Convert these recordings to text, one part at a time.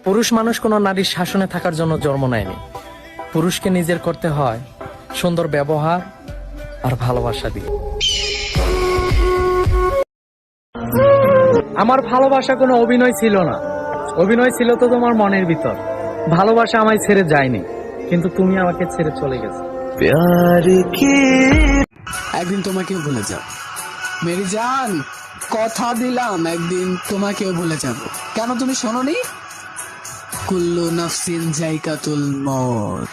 পুরুষ মানুষ কোনো নারীর শাসনে থাকার জন্য জন্ম নেয়নি। পুরুষকে নিজের করতে হয় সুন্দর ব্যবহার আর ভালোবাসা দিয়ে। আমার ভালোবাসা কোনো অভিনয় ছিল না, অভিনয় ছিল তো তোমার মনের ভিতর। ভালোবাসা আমায় ছেড়ে যায়নি, কিন্তু তুমি আমাকে ছেড়ে চলে গেছো। একদিন তোমাকেও ভুলে যাব মেরি জান, কথা দিলাম একদিন তোমাকেও ভুলে যাব। কেন তুমি শোনোনি? কুল্লু নাফসিন জায়কাতুল মউত।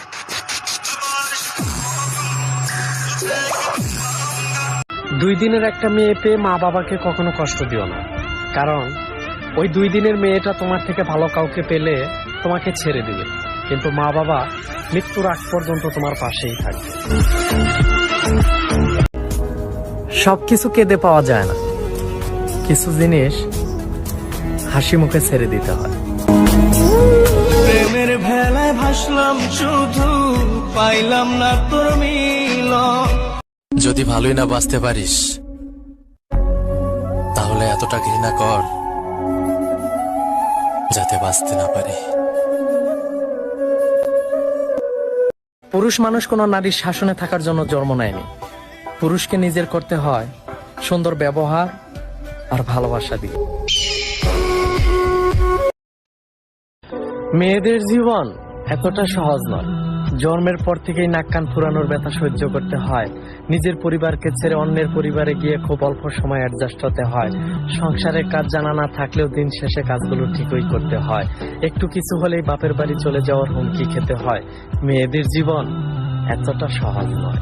দুই দিনের একটা মেয়ে পেয়ে মা বাবাকে কখনো কষ্ট দিও না, কারণ ওই 2 দিনের মেয়েটা তোমার থেকে ভালো কাউকে পেলে তোমাকে ছেড়ে দিবে, কিন্তু মা বাবা মৃত্যুর আগ পর্যন্ত তোমার পাশেই থাকবে। সবকিছু কেঁদে পাওয়া যায় না, কিছু জিনিস হাসি মুখে ছেড়ে দিতে হয়। প্রেমের ভেলায় ভাসলাম, শুধু পাইলাম না তোর মিলন। যদি ভালোই না বাঁচতে পারিস, তাহলে এতটা ঘৃণা কর যাতে বাঁচতে না পারি। পুরুষ মানুষ কোনো নারীর শাসনে থাকার জন্য জন্ম নেয়নি। পুরুষকে নিজের করতে হয় সুন্দর ব্যবহার আর ভালোবাসা দিয়ে। মেয়েদের জীবন এতটা সহজ নয়। জন্মের পর থেকেই নাক কান ফুরানোর ব্যথা সহ্য করতে হয়, নিজের পরিবারকে ছেড়ে অন্যের পরিবারে গিয়ে খুব অল্প সময় অ্যাডজাস্ট হতে হয়, সংসারের কাজ জানা না থাকলেও দিন শেষে কাজগুলো ঠিকই করতে হয়, একটু কিছু হলেই বাপের বাড়ি চলে যাওয়ার হুমকি খেতে হয়। মেয়েদের জীবন এতটা সহজ নয়।